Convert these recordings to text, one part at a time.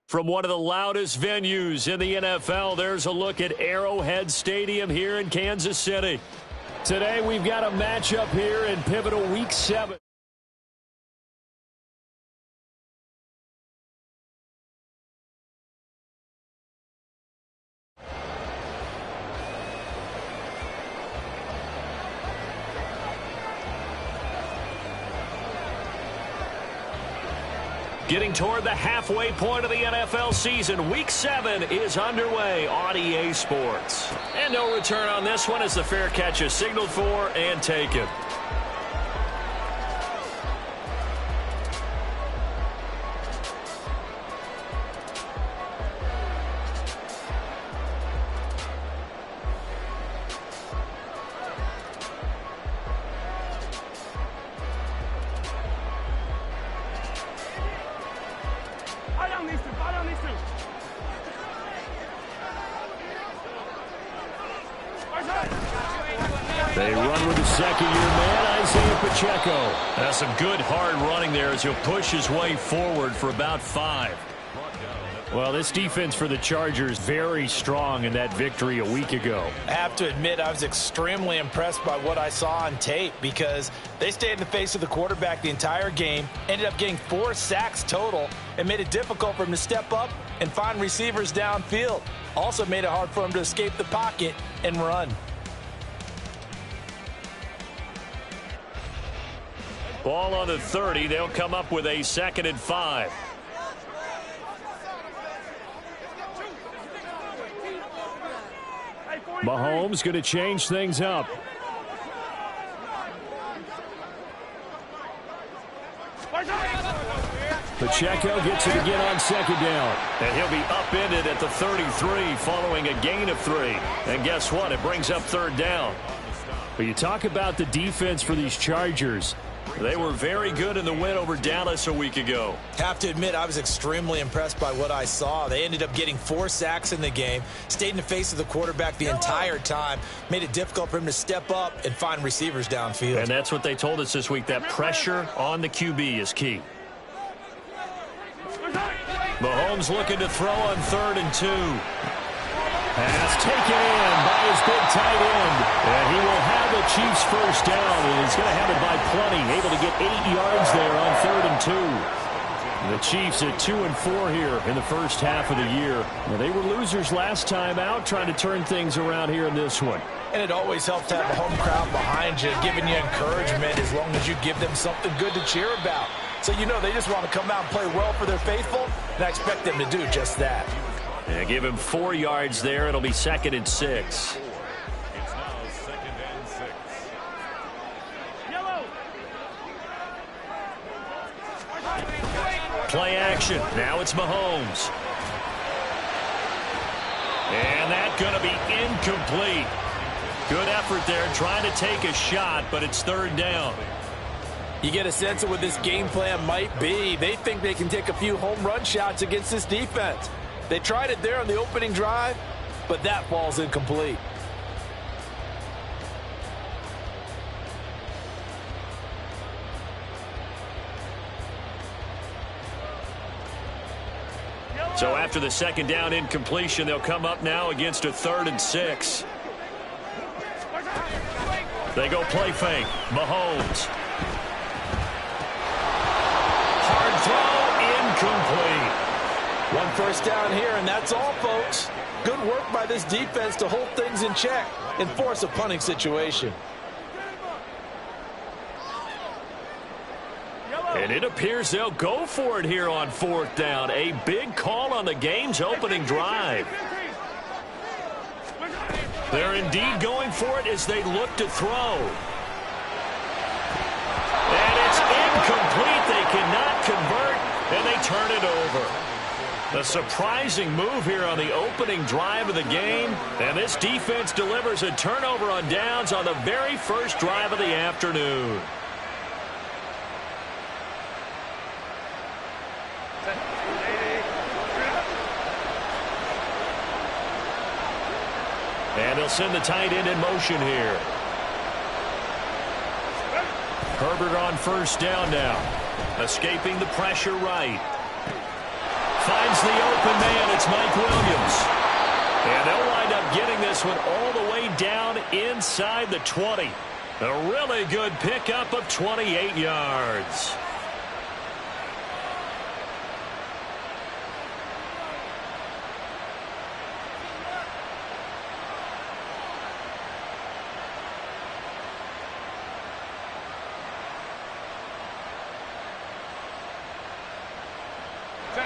From one of the loudest venues in the NFL, there's a look at Arrowhead Stadium here in Kansas City. Today, we've got a matchup here in pivotal Week 7. Getting toward the halfway point of the NFL season, Week 7 is underway on EA Sports. And no return on this one as the fair catch is signaled for and taken. They run with the second-year man, Isaiah Pacheco. That's some good hard running there as he'll push his way forward for about 5. Well, this defense for the Chargers very strong in that victory a week ago. I have to admit I was extremely impressed by what I saw on tape because they stayed in the face of the quarterback the entire game, ended up getting 4 sacks total, and made it difficult for him to step up and find receivers downfield. Also made it hard for him to escape the pocket and run. Ball on the 30. They'll come up with a 2nd and 5. Mahomes going to change things up. Pacheco gets it again on 2nd down. And he'll be upended at the 33 following a gain of 3. And guess what? It brings up 3rd down. But you talk about the defense for these Chargers. They were very good in the win over Dallas a week ago. Have to admit, I was extremely impressed by what I saw. They ended up getting 4 sacks in the game, stayed in the face of the quarterback the entire time, made it difficult for him to step up and find receivers downfield. And that's what they told us this week, that pressure on the QB is key. Mahomes looking to throw on 3rd and 2. Pass taken in by his big tight end. And he will have the Chiefs first down. And he's going to have it by plenty. Able to get 8 yards there on 3rd and 2. The Chiefs at 2 and 4 here in the first half of the year. Now, they were losers last time out, trying to turn things around here in this one. And it always helps to have a home crowd behind you, giving you encouragement as long as you give them something good to cheer about. So you know they just want to come out and play well for their faithful, and I expect them to do just that. And give him 4 yards there. It'll be 2nd and 6. Play action. Now it's Mahomes. And that's going to be incomplete. Good effort there trying to take a shot, but it's 3rd down. You get a sense of what this game plan might be. They think they can take a few home run shots against this defense. They tried it there on the opening drive, but that falls incomplete. So after the 2nd down incompletion, they'll come up now against a 3rd and 6. They go play fake. Mahomes. Hard throw, incomplete. 1 first down here, and that's all, folks. Good work by this defense to hold things in check and force a punting situation. And it appears they'll go for it here on 4th down. A big call on the game's opening drive. They're indeed going for it as they look to throw. And it's incomplete. They cannot convert, and they turn it over. A surprising move here on the opening drive of the game. And this defense delivers a turnover on downs on the very first drive of the afternoon. And they'll send the tight end in motion here. Herbert on 1st down now. Escaping the pressure right. finds the open man. It's Mike Williams. And they'll wind up getting this one all the way down inside the 20. A really good pickup of 28 yards.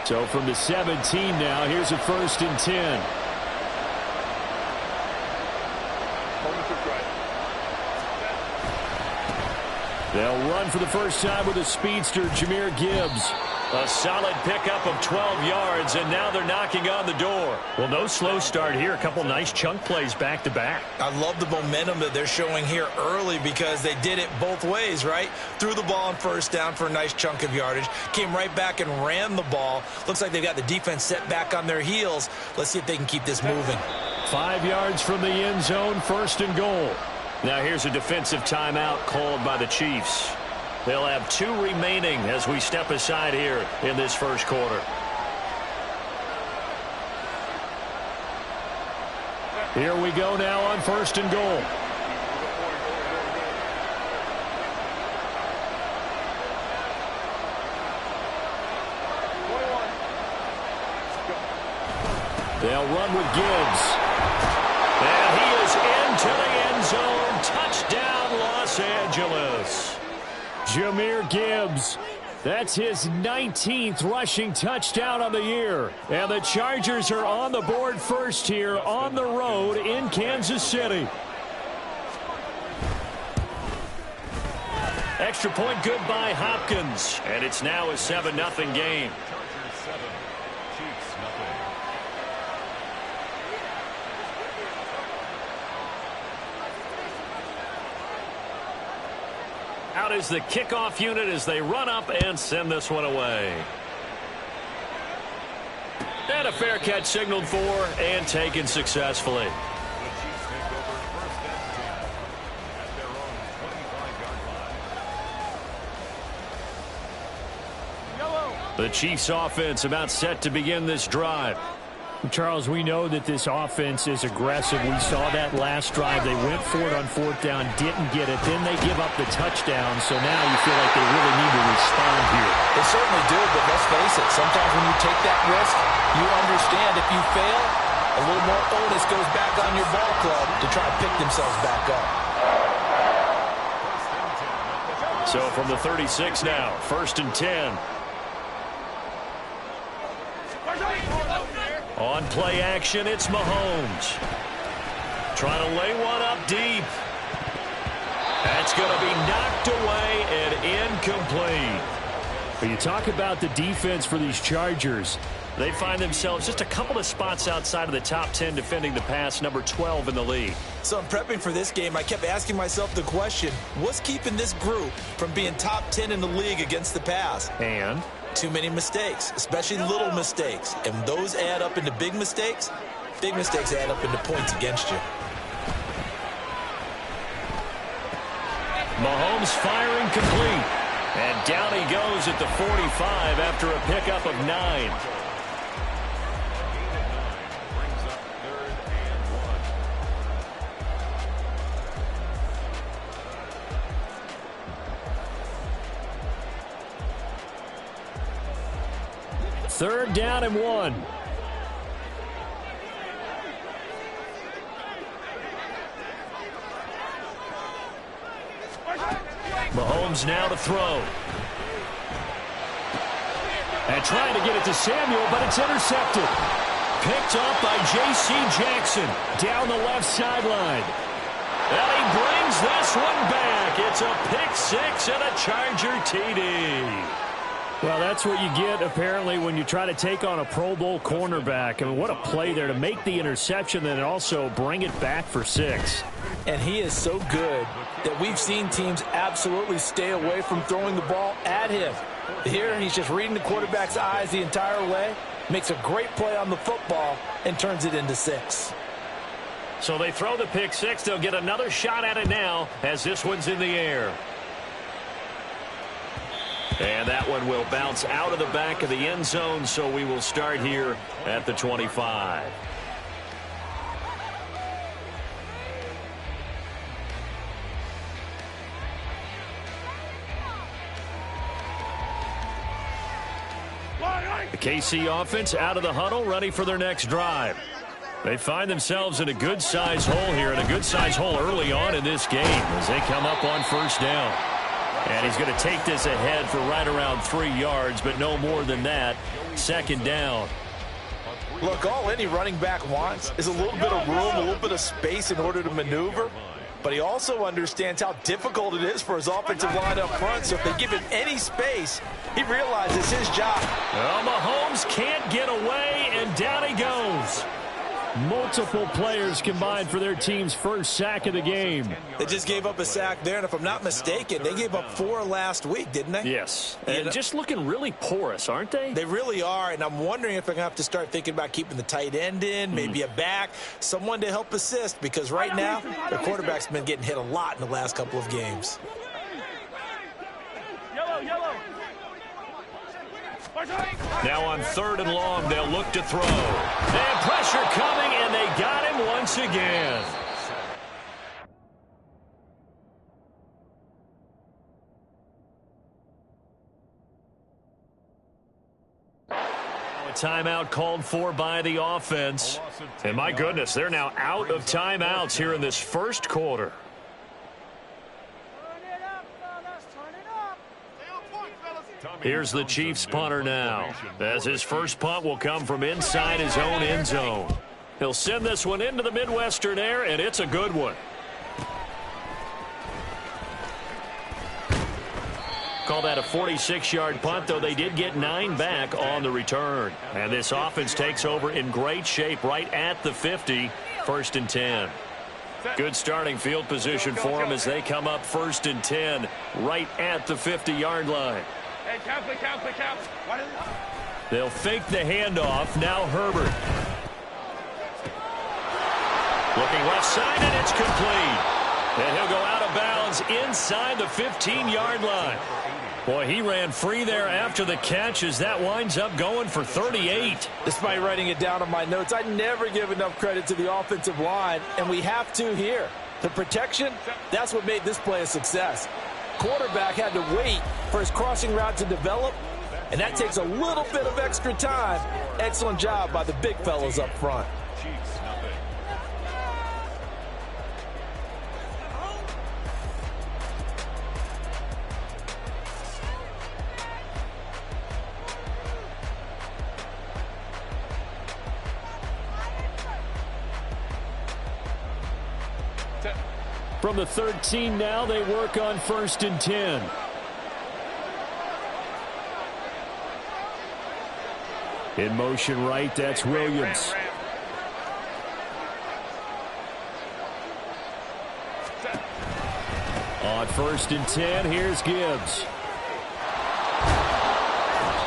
So from the 17 now, here's a 1st and 10. They'll run for the first time with a speedster, Fmg Gibbs. A solid pickup of 12 yards, and now they're knocking on the door. Well, no slow start here. A couple nice chunk plays back-to-back. I love the momentum that they're showing here early because they did it both ways, right? Threw the ball on 1st down for a nice chunk of yardage. Came right back and ran the ball. Looks like they've got the defense set back on their heels. Let's see if they can keep this moving. 5 yards from the end zone, 1st and goal. Now here's a defensive timeout called by the Chiefs. They'll have 2 remaining as we step aside here in this first quarter. Here we go now on 1st and goal. They'll run with Gibbs. And he is into the end zone. Touchdown, Los Angeles. Fmg Gibbs. That's his 19th rushing touchdown on the year. And the Chargers are on the board first here on the road in Kansas City. Extra point good by Hopkins. And it's now a 7-0 game. Out is the kickoff unit as they run up and send this one away. And a fair catch signaled for and taken successfully. The Chiefs offense about set to begin this drive. Charles, we know that this offense is aggressive. We saw that last drive. They went for it on 4th down, didn't get it. Then they give up the touchdown. So now you feel like they really need to respond here. They certainly do, but let's face it. Sometimes when you take that risk, you understand if you fail, a little more onus goes back on your ball club to try to pick themselves back up. So from the 36 now, 1st and 10. On play action, it's Mahomes. Trying to lay one up deep. That's going to be knocked away and incomplete. But you talk about the defense for these Chargers. They find themselves just a couple of spots outside of the top 10 defending the pass, number 12 in the league. So in prepping for this game, I kept asking myself the question, what's keeping this group from being top 10 in the league against the pass? And too many mistakes, especially little mistakes. And those add up into big mistakes. Big mistakes add up into points against you. Mahomes firing complete. And down he goes at the 45 after a pickup of 9. Third down and 1. Mahomes now to throw. And trying to get it to Samuel, but it's intercepted. Picked up by J.C. Jackson down the left sideline. And he brings this one back. It's a pick 6 and a Charger TD. Well, that's what you get, apparently, when you try to take on a Pro Bowl cornerback. I mean, what a play there to make the interception and also bring it back for 6. And he is so good that we've seen teams absolutely stay away from throwing the ball at him. Here, he's just reading the quarterback's eyes the entire way, makes a great play on the football, and turns it into 6. So they throw the pick 6. They'll get another shot at it now as this one's in the air. And that one will bounce out of the back of the end zone, so we will start here at the 25. The KC offense out of the huddle, ready for their next drive. They find themselves in a good-sized hole here, and a good-sized hole early on in this game as they come up on first down. And he's going to take this ahead for right around 3 yards, but no more than that. Second down. Look, all any running back wants is a little bit of room, a little bit of space in order to maneuver. But he also understands how difficult it is for his offensive line up front. So if they give him any space, he realizes his job. Well, Mahomes can't get away, and down he goes. Multiple players combined for their team's first sack of the game. They just gave up a sack there, and if I'm not mistaken, they gave up 4 last week, didn't they? Yes, and just looking really porous, aren't they? They really are, and I'm wondering if they're going to have to start thinking about keeping the tight end in, maybe a back, someone to help assist, because right now, their quarterback's been getting hit a lot in the last couple of games. Now on 3rd and long, they'll look to throw. And pressure coming, and they got him once again. A timeout called for by the offense. And my goodness, they're now out of timeouts here in this first quarter. Here's the Chiefs punter now, as his first punt will come from inside his own end zone. He'll send this one into the Midwestern air, and it's a good one. Call that a 46-yard punt, though they did get 9 back on the return. And this offense takes over in great shape right at the 50, 1st and 10. Good starting field position for them as they come up 1st and 10 right at the 50-yard line. They'll fake the handoff. Now Herbert. Looking left side, and it's complete. And he'll go out of bounds inside the 15-yard line. Boy, he ran free there after the catch as that winds up going for 38. Despite writing it down on my notes, I never give enough credit to the offensive line, and we have to here. The protection, that's what made this play a success. Quarterback had to wait for his crossing route to develop, and that takes a little bit of extra time. Excellent job by the big fellas up front. From the 13 now, they work on 1st and 10. In motion right, that's Williams. On 1st and 10, here's Gibbs.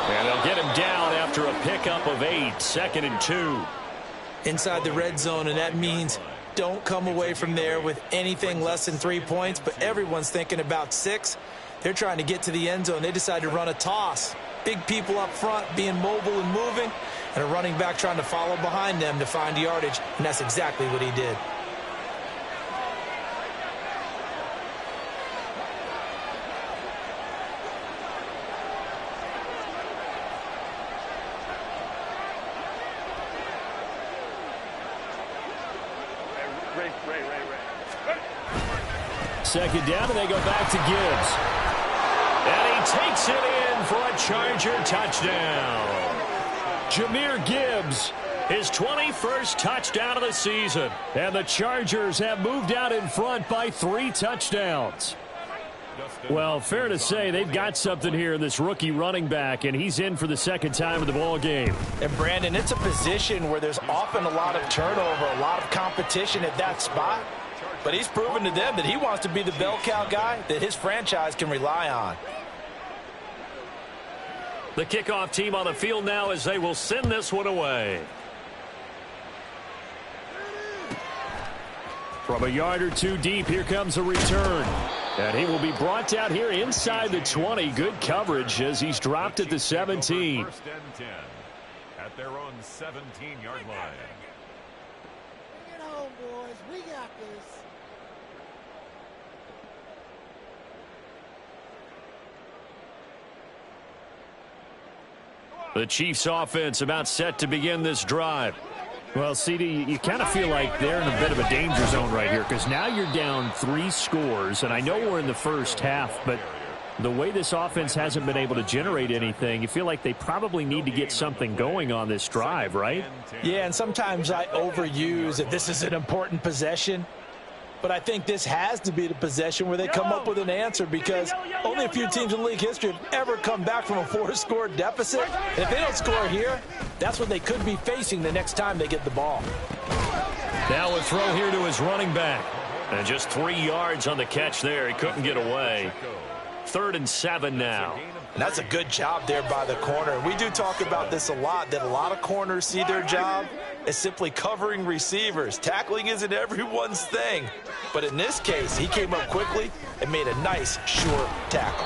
And they'll get him down after a pickup of 8, 2nd and 2. Inside the red zone, and that means don't come away from there with anything less than 3 points, but everyone's thinking about 6. They're trying to get to the end zone. They decide to run a toss. Big people up front being mobile and moving, and a running back trying to follow behind them to find yardage, and that's exactly what he did. Second down, and they go back to Gibbs. And he takes it in for a Charger touchdown. Jahmyr Gibbs, his 21st touchdown of the season. And the Chargers have moved out in front by 3 touchdowns. Well, fair to say they've got something here in this rookie running back, and he's in for the 2nd time of the ball game. And, Brandon, it's a position where there's often a lot of turnover, a lot of competition at that spot. But he's proven to them that he wants to be the bell cow guy that his franchise can rely on. The kickoff team on the field now as they will send this one away. From a yard or 2 deep, here comes a return. And he will be brought down here inside the 20. Good coverage as he's dropped at the 17. First and 10 at their own 17-yard line. Bring it home, boys. We got this. The Chiefs offense about set to begin this drive. Well, CD, you kind of feel like they're in a bit of a danger zone right here because now you're down 3 scores, and I know we're in the first half, but the way this offense hasn't been able to generate anything, you feel like they probably need to get something going on this drive, right? Yeah, and sometimes I overuse that this is an important possession. But I think this has to be the possession where they come up with an answer because only a few teams in league history have ever come back from a 4-score deficit. And if they don't score here, that's what they could be facing the next time they get the ball. Now a throw here to his running back. And just 3 yards on the catch there. He couldn't get away. 3rd and 7 now. And that's a good job there by the corner. We do talk about this a lot, that a lot of corners see their job as simply covering receivers. Tackling isn't everyone's thing. But in this case, he came up quickly and made a nice, short tackle.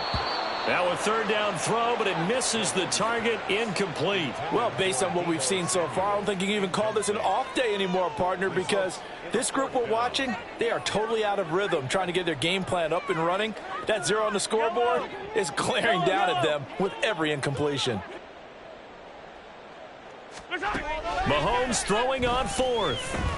Now a 3rd down throw, but it misses the target. Incomplete. Well, based on what we've seen so far, I don't think you can even call this an off day anymore, partner, because this group we're watching, they are totally out of rhythm, trying to get their game plan up and running. That 0 on the scoreboard is glaring down at them with every incompletion. Mahomes throwing on 4th.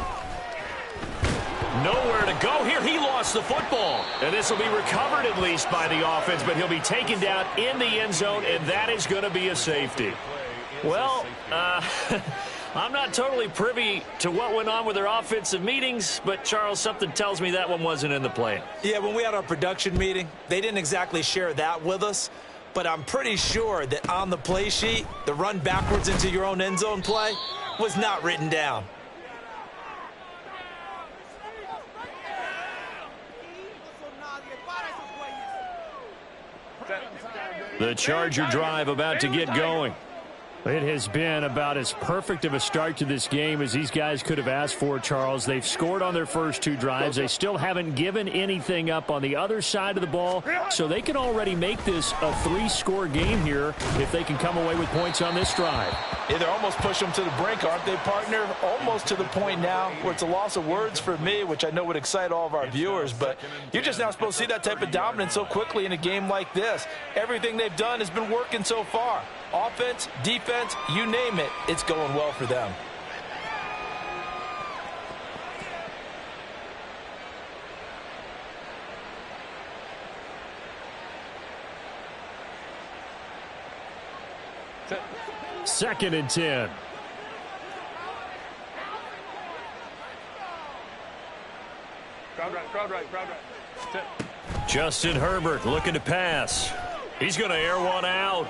Nowhere to go here. He lost the football. And this will be recovered at least by the offense, but he'll be taken down in the end zone, and that is going to be a safety. Well, I'm not totally privy to what went on with their offensive meetings, but, Charles, something tells me that one wasn't in the plan. Yeah, when we had our production meeting, they didn't exactly share that with us, but I'm pretty sure that on the play sheet, the run backwards into your own end zone play was not written down. The Charger drive about to get going. It has been about as perfect of a start to this game as these guys could have asked for, Charles. They've scored on their first 2 drives. They still haven't given anything up on the other side of the ball, so they can already make this a 3-score game here if they can come away with points on this drive. Yeah, they're almost pushing them to the brink, aren't they, partner? Almost to the point now where it's a loss of words for me, which I know would excite all of our viewers, but you're just not supposed to see that type of dominance so quickly in a game like this. Everything they've done has been working so far. Offense, defense, you name it, it's going well for them. Second and 10. Crowd right. Justin Herbert looking to pass. He's going to air one out.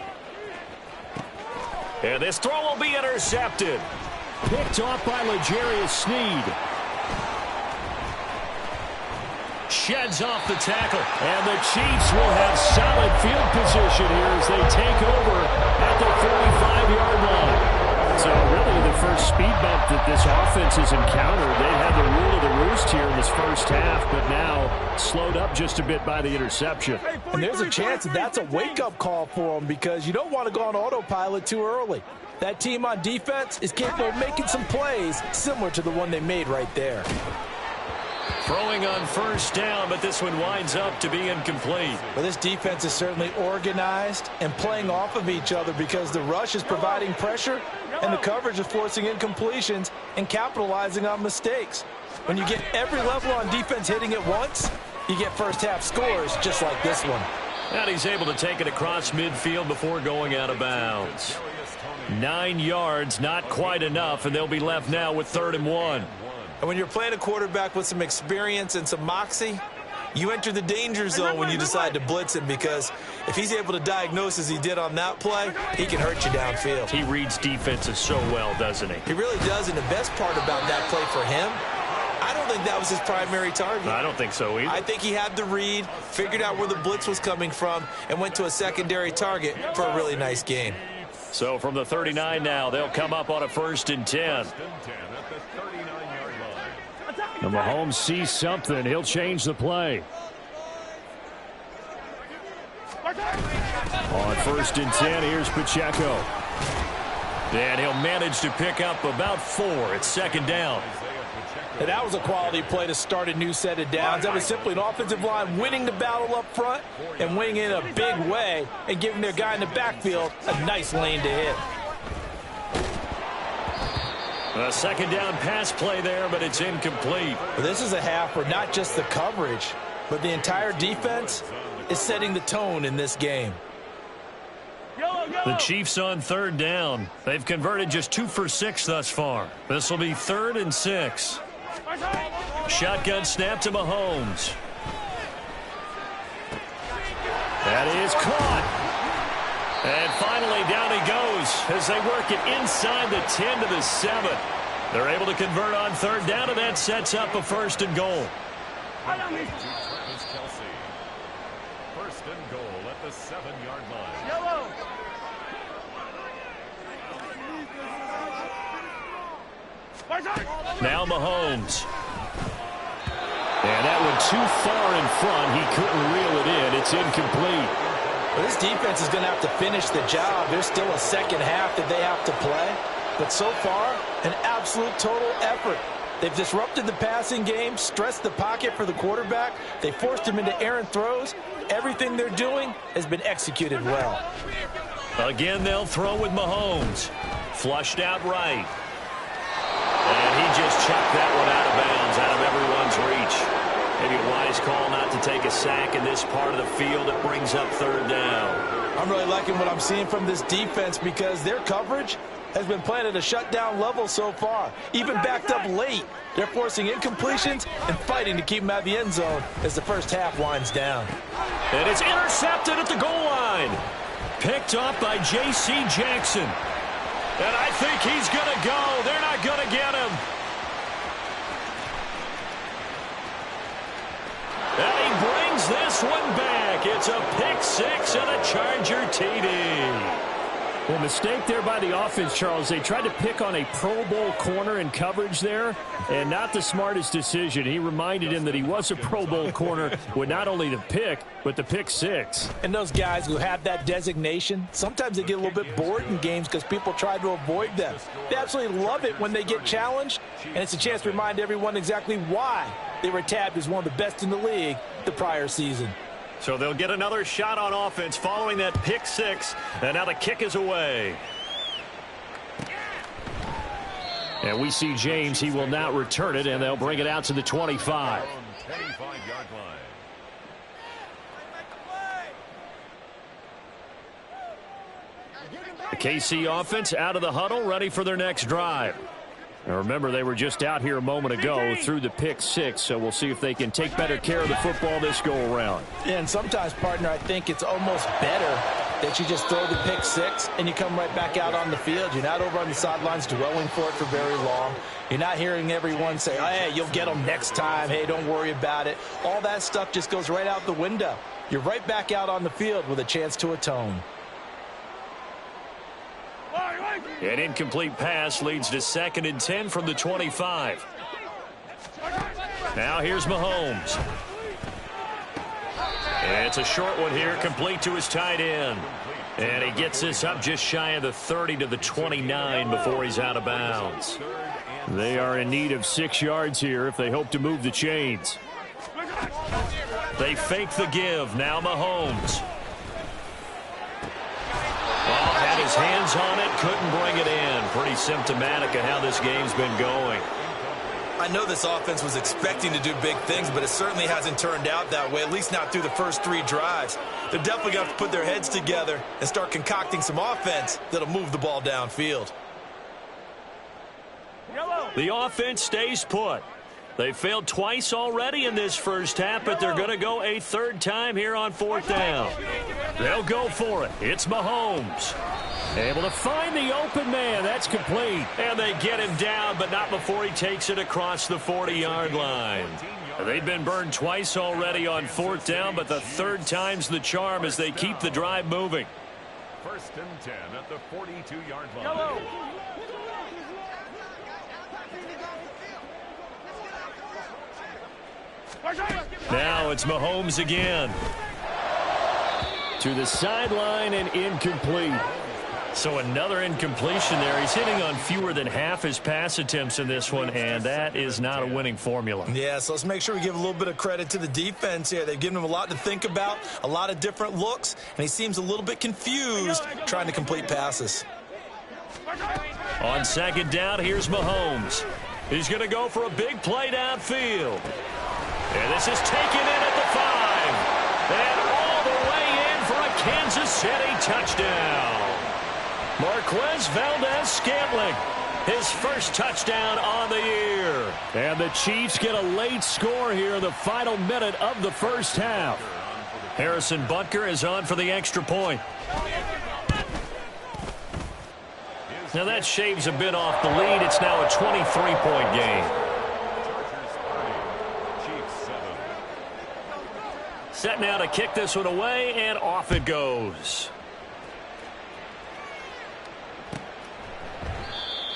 And this throw will be intercepted. Picked off by L'Jarius Sneed. Sheds off the tackle. And the Chiefs will have solid field position here as they take over at the 45-yard line. So really the first speed bump that this offense has encountered. They had the rule of the roost here in this first half, but now slowed up just a bit by the interception. And there's a chance that that's a wake-up call for them because you don't want to go on autopilot too early. That team on defense is capable of making some plays similar to the one they made right there. Throwing on first down, but this one winds up to be incomplete. Well, this defense is certainly organized and playing off of each other because the rush is providing pressure and the coverage is forcing incompletions and capitalizing on mistakes. When you get every level on defense hitting at once, you get first half scores just like this one. And he's able to take it across midfield before going out of bounds. 9 yards, not quite enough, and they'll be left now with 3rd and 1. And when you're playing a quarterback with some experience and some moxie, you enter the danger zone when you decide to blitz him because if he's able to diagnose as he did on that play, he can hurt you downfield. He reads defenses so well, doesn't he? He really does, and the best part about that play for him, I don't think that was his primary target. I don't think so either. I think he had the read, figured out where the blitz was coming from, and went to a secondary target for a really nice game. So from the 39 now, they'll come up on a 1st and 10. And Mahomes sees something. He'll change the play. On 1st and 10, here's Pacheco. And he'll manage to pick up about 4 at 2nd down. And that was a quality play to start a new set of downs. That was simply an offensive line winning the battle up front and winning in a big way and giving their guy in the backfield a nice lane to hit. A 2nd down pass play there, but it's incomplete. Well, this is a half where not just the coverage, but the entire defense is setting the tone in this game. The Chiefs on 3rd down. They've converted just 2 for 6 thus far. This will be 3rd and 6. Shotgun snap to Mahomes. That is caught. And finally down he goes as they work it inside the 10 to the 7. They're able to convert on 3rd down, and that sets up a 1st and goal. 1st and goal at the 7-yard line. Now Mahomes. And that one too far in front. He couldn't reel it in. It's incomplete. Well, this defense is going to have to finish the job. There's still a second half that they have to play. But so far, an absolute total effort. They've disrupted the passing game, stressed the pocket for the quarterback. They forced him into errant throws. Everything they're doing has been executed well. Again, they'll throw with Mahomes. Flushed out right. And he just chucked that one out of bounds, out of everyone's reach. Maybe a wise call not to take a sack in this part of the field. It brings up 3rd down. I'm really liking what I'm seeing from this defense because their coverage has been playing at a shutdown level so far. Even backed up late, they're forcing incompletions and fighting to keep them out of the end zone as the first half winds down. And it's intercepted at the goal line. Picked off by J.C. Jackson. And I think he's going to go. They're not going to get him. And he brings this one back. It's a pick 6 and a Charger TD. Well, mistake there by the offense, Charles. They tried to pick on a Pro Bowl corner in coverage there, and not the smartest decision. He reminded him that he was a Pro Bowl corner with not only the pick, but the pick 6. And those guys who have that designation, sometimes they get a little bit bored in games because people try to avoid them. They absolutely love it when they get challenged, and it's a chance to remind everyone exactly why they were tabbed as one of the best in the league the prior season. So they'll get another shot on offense following that pick 6, and now the kick is away. And we see James. He will not return it, and they'll bring it out to the 25. 25-yard line. The KC offense out of the huddle, ready for their next drive. Now remember, they were just out here a moment ago through the pick 6, so we'll see if they can take better care of the football this go-around. And sometimes, partner, I think it's almost better that you just throw the pick 6 and you come right back out on the field. You're not over on the sidelines dwelling for it for very long. You're not hearing everyone say, oh, hey, you'll get them next time. Hey, don't worry about it. All that stuff just goes right out the window. You're right back out on the field with a chance to atone. An incomplete pass leads to 2nd and 10 from the 25. Now here's Mahomes. And it's a short one here, complete to his tight end. And he gets this up just shy of the 30 to the 29 before he's out of bounds. They are in need of 6 yards here if they hope to move the chains. They fake the give. Now Mahomes. Had his hands on it, couldn't bring it in. Pretty symptomatic of how this game's been going. I know this offense was expecting to do big things, but it certainly hasn't turned out that way, at least not through the first 3 drives. They're definitely going to have to put their heads together and start concocting some offense that'll move the ball downfield. The offense stays put. They failed twice already in this first half, but they're going to go a 3rd time here on 4th down. They'll go for it. It's Mahomes. Able to find the open man. That's complete. And they get him down, but not before he takes it across the 40-yard line. They've been burned twice already on 4th down, but the 3rd time's the charm as they keep the drive moving. 1st and 10 at the 42-yard line. Now it's Mahomes again. To the sideline and incomplete. So another incompletion there. He's hitting on fewer than half his pass attempts in this one, and that is not a winning formula. Yeah, so let's make sure we give a little bit of credit to the defense here. They've given him a lot to think about, a lot of different looks, and he seems a little bit confused trying to complete passes. On second down, here's Mahomes. He's going to go for a big play downfield. And this is taken in at the 5. And all the way in for a Kansas City touchdown. Marquez Valdez-Scantling, his first touchdown on the year. And the Chiefs get a late score here in the final minute of the first half. Harrison Butker is on for the extra point. Now that shaves a bit off the lead. It's now a 23-point game. Set now to kick this one away, and off it goes.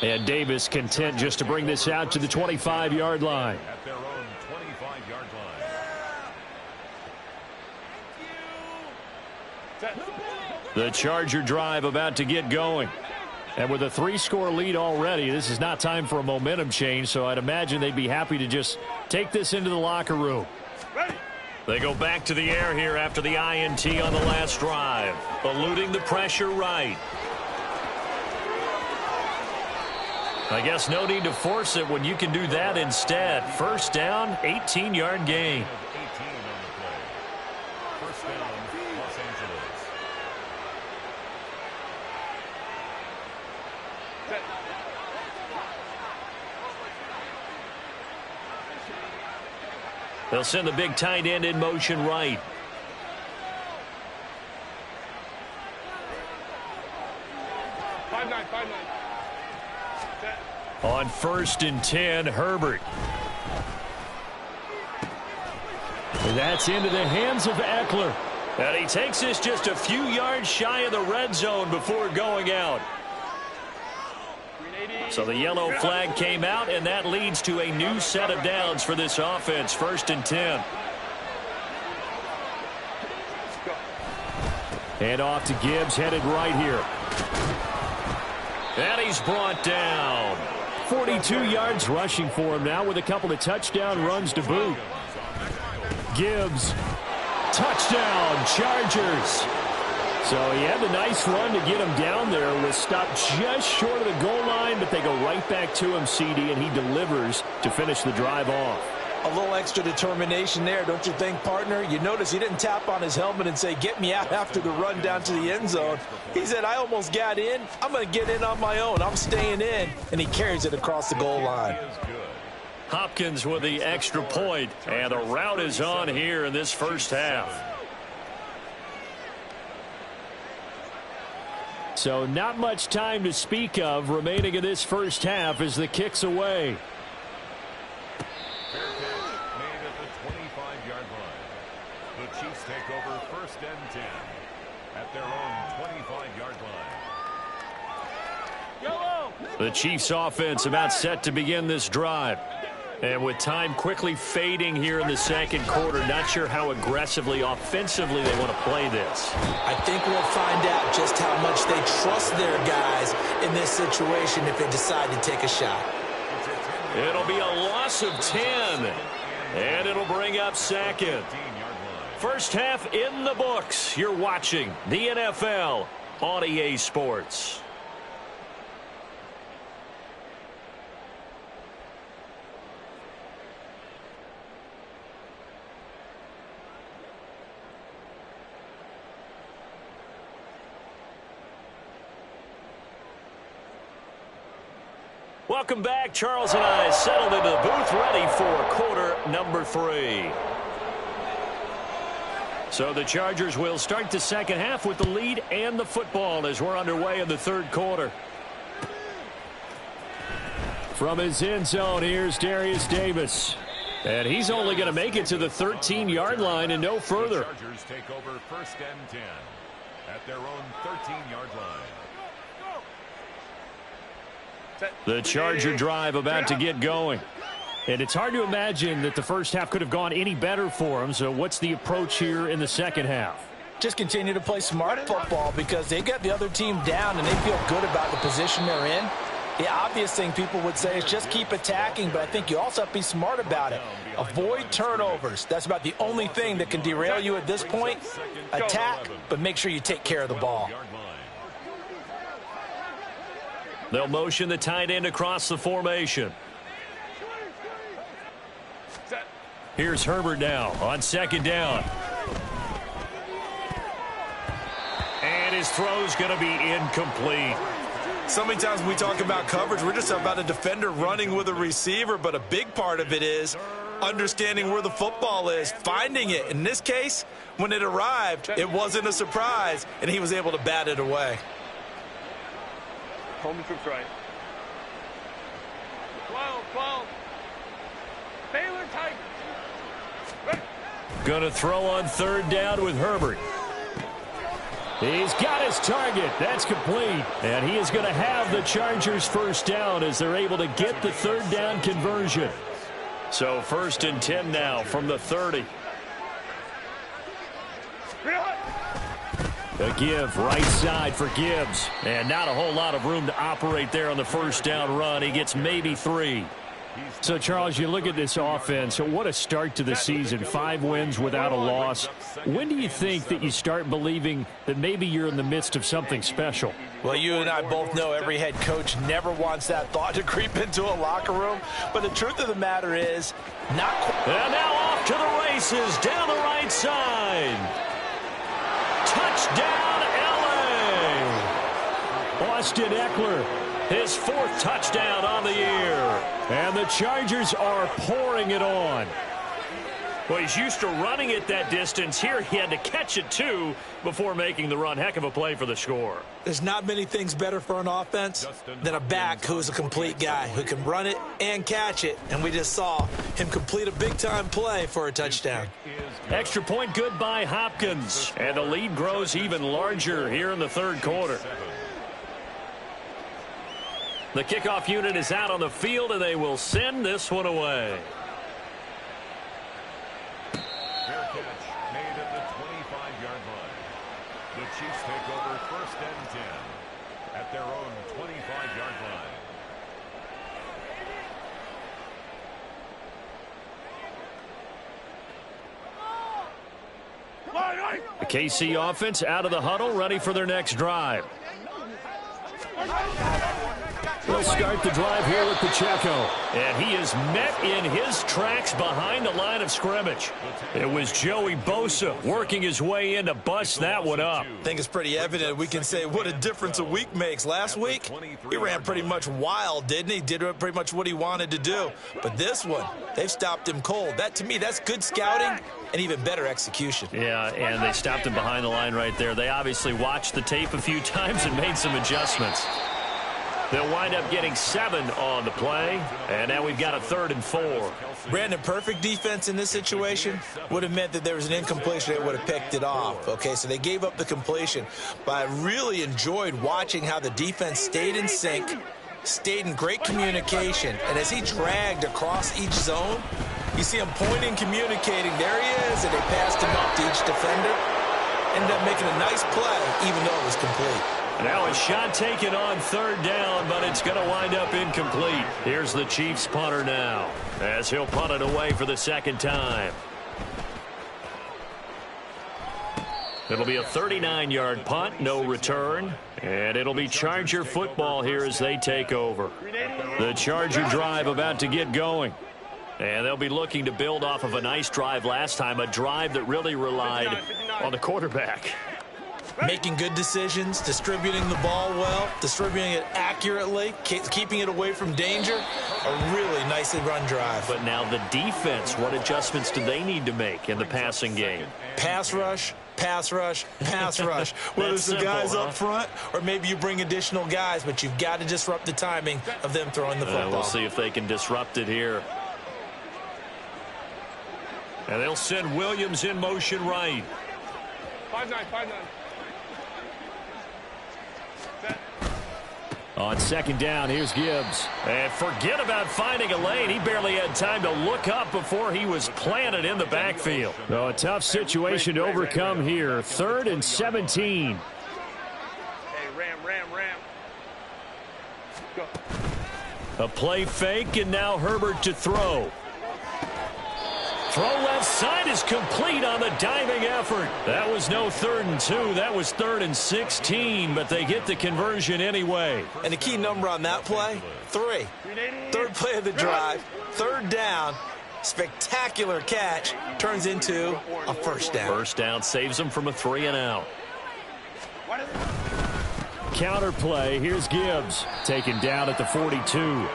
And Davis content just to bring this out to the 25-yard line. At their own 25-yard line. The Charger drive about to get going. And with a 3-score lead already, this is not time for a momentum change, so I'd imagine they'd be happy to just take this into the locker room. They go back to the air here after the INT on the last drive. Eluding the pressure right. I guess no need to force it when you can do that instead. First down, 18-yard gain. 18 on the play. First down, Los Angeles. They'll send the big tight end in motion right. On 1st and 10, Herbert. And that's into the hands of Eckler. And he takes this just a few yards shy of the red zone before going out. So the yellow flag came out, and that leads to a new set of downs for this offense. 1st and 10. And off to Gibbs, headed right here. And he's brought down. 42 yards rushing for him now with a couple of touchdown runs to boot. Gibbs, touchdown, Chargers. So he had the nice run to get him down there. Was stopped just short of the goal line, but they go right back to him, CD, and he delivers to finish the drive off. A little extra determination there, don't you think, partner? You notice he didn't tap on his helmet and say, get me out after the run down to the end zone. He said, I almost got in. I'm going to get in on my own. I'm staying in. And he carries it across the goal line. Hopkins with the extra point, and the route is on here in this first half. So not much time to speak of remaining in this first half as the kick's away. Fair catch made at the 25-yard line. The Chiefs take over 1st and 10 at their own 25-yard line. The Chiefs offense about set to begin this drive. And with time quickly fading here in the second quarter, not sure how aggressively, offensively they want to play this. I think we'll find out just how much they trust their guys in this situation if they decide to take a shot. It'll be a loss of 10, and it'll bring up second. First half in the books. You're watching the NFL on EA Sports. Welcome back. Charles and I settled into the booth, ready for quarter number 3. So the Chargers will start the second half with the lead and the football as we're underway in the third quarter. From his end zone, here's Darius Davis. And he's only going to make it to the 13-yard line and no further. The Chargers take over 1st and 10 at their own 13-yard line. The Charger drive about to get going. And it's hard to imagine that the first half could have gone any better for them. So what's the approach here in the second half? just continue to play smart football because they get the other team down and they feel good about the position they're in. The obvious thing people would say is just keep attacking, but I think you also have to be smart about it. Avoid turnovers. That's about the only thing that can derail you at this point. Attack, but make sure you take care of the ball. They'll motion the tight end across the formation. Here's Herbert now on second down. And his throw's going to be incomplete. So many times when we talk about coverage, we're just about a defender running with a receiver, but a big part of it is understanding where the football is, finding it. In this case, when it arrived, it wasn't a surprise, and he was able to bat it away. Home troops right. 12. Baylor Tigers. Going to throw on third down with Herbert. He's got his target. That's complete. And he is going to have the Chargers first down as they're able to get the third down conversion. So 1st and 10 now from the 30. A give right side for Gibbs. And not a whole lot of room to operate there on the first down run. He gets maybe 3. So, Charles, you look at this offense, so what a start to the season. 5 wins without a loss. When do you think that you start believing that maybe you're in the midst of something special? Well, you and I both know every head coach never wants that thought to creep into a locker room. But the truth of the matter is, not quite. And now off to the races down the right side. Touchdown, LA! Austin Eckler, his 4th touchdown on the year. And the Chargers are pouring it on. Well, he's used to running it that distance. Here he had to catch it, too, before making the run. Heck of a play for the score. There's not many things better for an offense than a back who's a complete guy, who can run it and catch it. And we just saw him complete a big-time play for a touchdown. Extra point good by Hopkins. And the lead grows even larger here in the 3rd quarter. The kickoff unit is out on the field, and they will send this one away. Fair catch made at the 25-yard line. The Chiefs take over 1st and 10 at their own 25-yard line. The KC offense out of the huddle, ready for their next drive. They'll start the drive here with Pacheco. And he is met in his tracks behind the line of scrimmage. It was Joey Bosa working his way in to bust that one up. I think it's pretty evident. We can say what a difference a week makes. Last week, he ran pretty much wild, didn't he? Did pretty much what he wanted to do. But this one, they've stopped him cold. That, to me, that's good scouting and even better execution. Yeah, and they stopped him behind the line right there. They obviously watched the tape a few times and made some adjustments. They'll wind up getting 7 on the play, and now we've got a 3rd and 4. Brandon, perfect defense in this situation would have meant that there was an incompletion. They would have picked it off. Okay, so they gave up the completion. But I really enjoyed watching how the defense stayed in sync, stayed in great communication, and as he dragged across each zone, you see him pointing, communicating. There he is, and they passed him up to each defender. Ended up making a nice play, even though it was complete. Now a shot taken on 3rd down, but it's going to wind up incomplete. Here's the Chiefs punter now, as he'll punt it away for the 2nd time. It'll be a 39-yard punt, no return, and it'll be Charger football here as they take over. The Charger drive about to get going, and they'll be looking to build off of a nice drive last time, a drive that really relied on the quarterback. Making good decisions, distributing the ball well, distributing it accurately, keeping it away from danger. A really nicely run drive. But now the defense, what adjustments do they need to make in the passing game? Pass rush, pass rush, pass rush. Whether it's the guys up front or maybe you bring additional guys, but you've got to disrupt the timing of them throwing the football. We'll see if they can disrupt it here. And they'll send Williams in motion right. 5-9. On second down, here's Gibbs. And forget about finding a lane. He barely had time to look up before he was planted in the backfield. So a tough situation to overcome here. 3rd and 17. Hey, ram. Go. A play fake, and now Herbert to throw. Throw left side is complete on the diving effort. That was no 3rd and 2. That was 3rd and 16, but they get the conversion anyway. And the key number on that play, 3. 3rd play of the drive, 3rd down, spectacular catch, turns into a first down. First down saves them from a 3 and out. Counter play. Here's Gibbs. Taken down at the 42.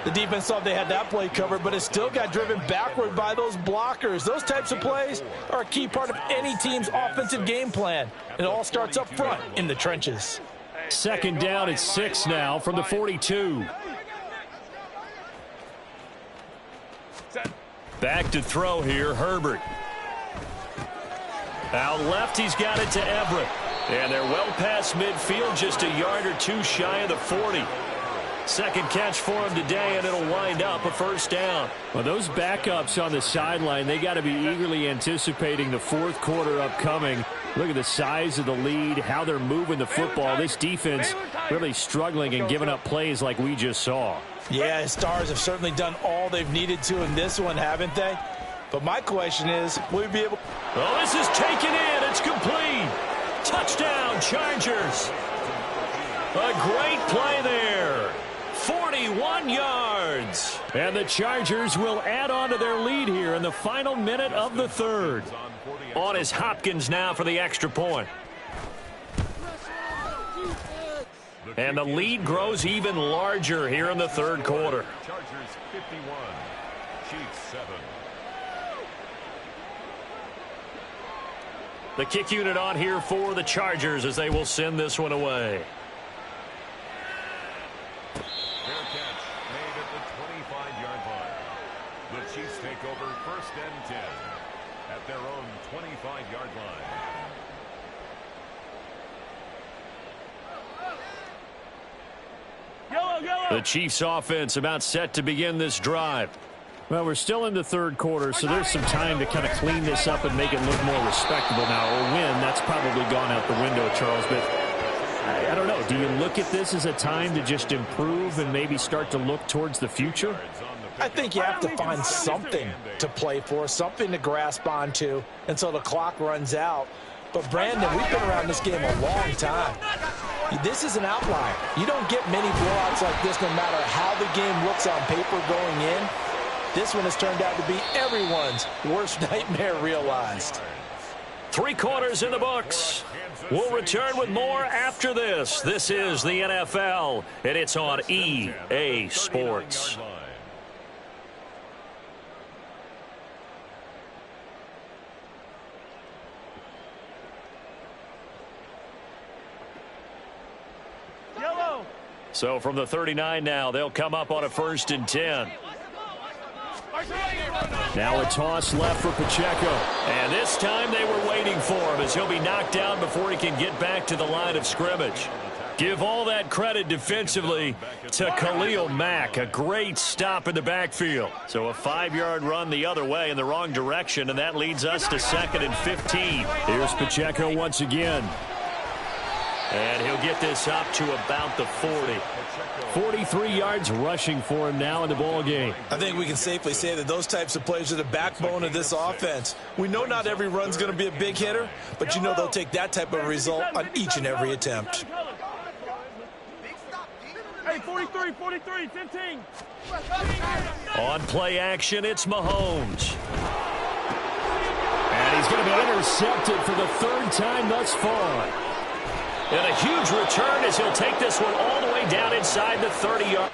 The defense thought they had that play covered, but it still got driven backward by those blockers. Those types of plays are a key part of any team's offensive game plan. It all starts up front in the trenches. Second down at 6 now from the 42. Back to throw here, Herbert. Out left, he's got it to Everett. And they're well past midfield, just a yard or 2 shy of the 40. Second catch for him today, and it'll wind up a first down. Well, those backups on the sideline, they got to be eagerly anticipating the 4th quarter upcoming. Look at the size of the lead, how they're moving the football. This defense really struggling and giving up plays like we just saw. Yeah, his Stars have certainly done all they've needed to in this one, haven't they? But my question is, will we be able... Oh, this is taken in. It's complete. Touchdown, Chargers. A great play there. 41 yards. And the Chargers will add on to their lead here in the final minute of the 3rd. On is Hopkins now for the extra point. And the lead grows even larger here in the 3rd quarter. Chargers 51, Chiefs 7. The kick unit on here for the Chargers as they will send this one away. Fair catch made at the 25-yard line. The Chiefs take over 1st and 10 at their own 25-yard line. The Chiefs offense about set to begin this drive. Well, we're still in the 3rd quarter, so there's some time to kind of clean this up and make it look more respectable now. Or win, that's probably gone out the window, Charles. But I don't know. Do you look at this as a time to just improve and maybe start to look towards the future? I think you have to find something to play for, something to grasp onto until the clock runs out. But, Brandon, we've been around this game a long time. This is an outlier. You don't get many blowouts like this no matter how the game looks on paper going in. This one has turned out to be everyone's worst nightmare realized. 3 quarters in the books. We'll return with more after this. This is the NFL, and it's on EA Sports. So from the 39 now, they'll come up on a 1st and 10. Now a toss left for Pacheco. And this time they were waiting for him as he'll be knocked down before he can get back to the line of scrimmage. Give all that credit defensively to Khalil Mack. A great stop in the backfield. So a 5-yard run the other way in the wrong direction, and that leads us to 2nd and 15. Here's Pacheco once again. And he'll get this up to about the 40. 43 yards rushing for him now in the ball game. I think we can safely say that those types of plays are the backbone of this offense. We know not every run's going to be a big hitter, but you know they'll take that type of result on each and every attempt. Hey, 43, 15. On play action, it's Mahomes. And he's going to be intercepted for the 3rd time thus far. And a huge return as he'll take this one all the way down inside the 30-yard.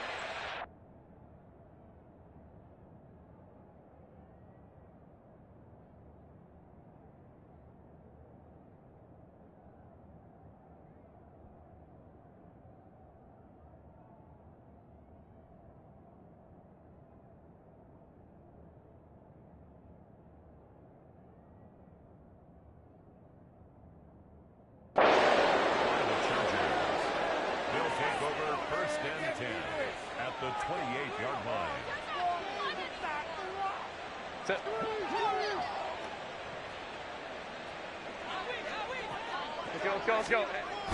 25-yard line. Set. Let's go.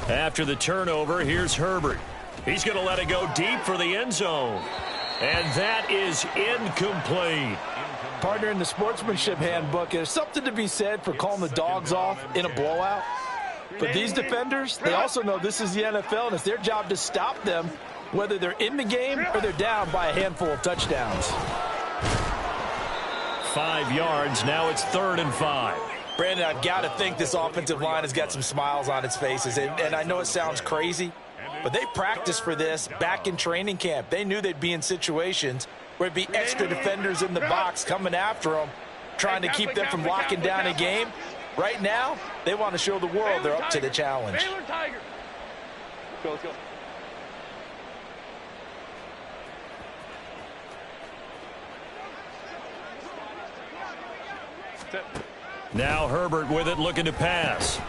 After the turnover, here's Herbert. He's going to let it go deep for the end zone. And that is incomplete. Partner, in the sportsmanship handbook, there's something to be said for calling the dogs off in a blowout. But these defenders, they also know this is the NFL, and it's their job to stop them, whether they're in the game or they're down by a handful of touchdowns. 5 yards. Now it's 3rd and 5. Brandon, I've got to think this offensive line has got some smiles on its faces. And I know it sounds crazy, but they practiced for this back in training camp. They knew they'd be in situations where it'd be extra defenders in the box coming after them, trying to keep them from locking down a game. Right now, they want to show the world they're up to the challenge. Let's go. Now Herbert with it, looking to pass.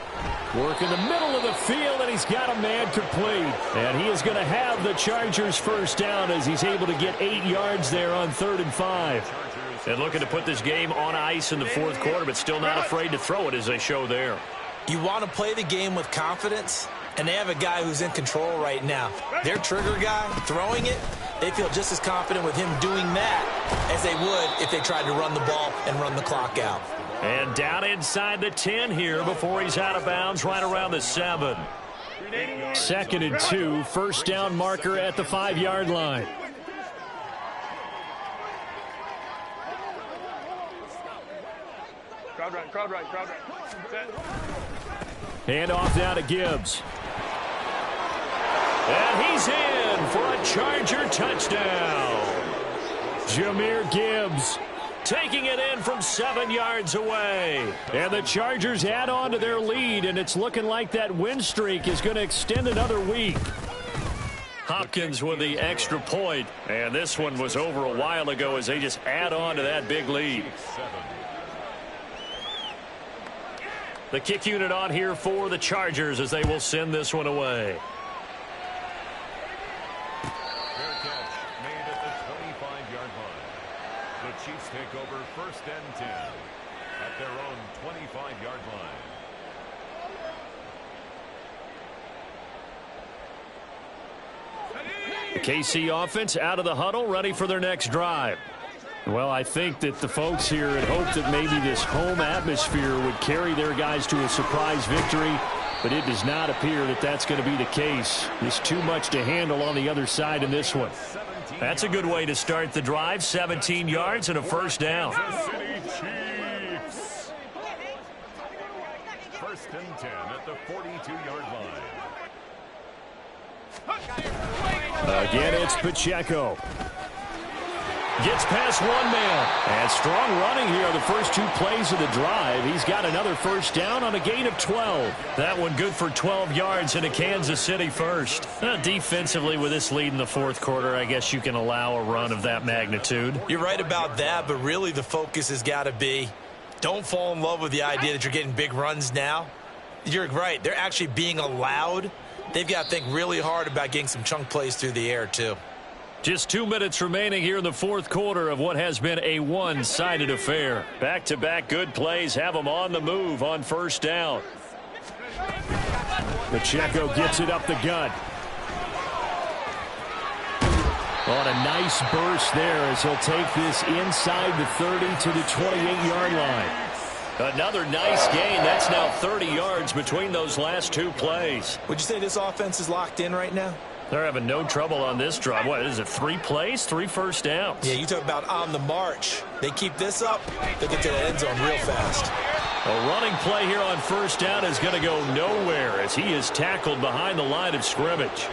Work in the middle of the field, and he's got a man complete. And he is going to have the Chargers first down as he's able to get 8 yards there on 3rd and 5. And looking to put this game on ice in the 4th quarter, but still not afraid to throw it as they show there. You want to play the game with confidence, and they have a guy who's in control right now. Their trigger guy throwing it, they feel just as confident with him doing that as they would if they tried to run the ball and run the clock out. And down inside the 10 here before he's out of bounds right around the 7. 2nd and 2, first down marker at the 5-yard line. Crowd right. Set. Hand off now to Gibbs. And he's in for a Charger touchdown. Jahmyr Gibbs taking it in from 7 yards away. And the Chargers add on to their lead, and it's looking like that win streak is going to extend another week. Hopkins with the extra point, and this one was over a while ago as they just add on to that big lead. The kick unit on here for the Chargers as they will send this one away. Fair catch made at the 25-yard line. The Chiefs take over 1st and 10 at their own 25-yard line. The KC offense out of the huddle, ready for their next drive. Well, I think that the folks here had hoped that maybe this home atmosphere would carry their guys to a surprise victory, but it does not appear that that's going to be the case. There's too much to handle on the other side in this one. That's a good way to start the drive. 17 yards and a first down. City Chiefs. 1st and 10 at the 42-yard line. Again, it's Pacheco. Gets past one man. And strong running here on the first 2 plays of the drive. He's got another first down on a gain of 12. That one good for 12 yards into Kansas City first. Defensively with this lead in the 4th quarter, I guess you can allow a run of that magnitude. You're right about that, but really the focus has got to be don't fall in love with the idea that you're getting big runs now. You're right. They're actually being allowed. They've got to think really hard about getting some chunk plays through the air, too. Just 2 minutes remaining here in the 4th quarter of what has been a one-sided affair. Back-to-back good plays have them on the move on first down. Pacheco gets it up the gut. On a nice burst there as he'll take this inside the 30 to the 28-yard line. Another nice gain. That's now 30 yards between those last 2 plays. Would you say this offense is locked in right now? They're having no trouble on this drive. What is it, 3 plays, 3 first downs? Yeah, you talk about on the march. They keep this up, they'll get to the end zone real fast. A running play here on first down is going to go nowhere as he is tackled behind the line of scrimmage.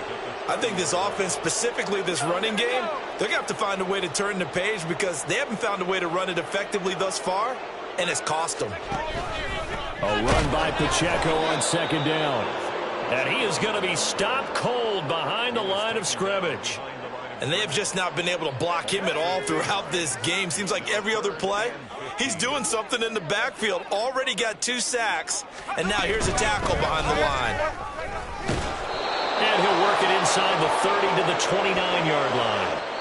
I think this offense, specifically this running game, they're going to have to find a way to turn the page because they haven't found a way to run it effectively thus far, and it's cost them. A run by Pacheco on 2nd down. And he is going to be stopped cold behind the line of scrimmage. And they have just not been able to block him at all throughout this game. Seems like every other play, he's doing something in the backfield. Already got 2 sacks, and now here's a tackle behind the line. And he'll work it inside the 30 to the 29-yard line.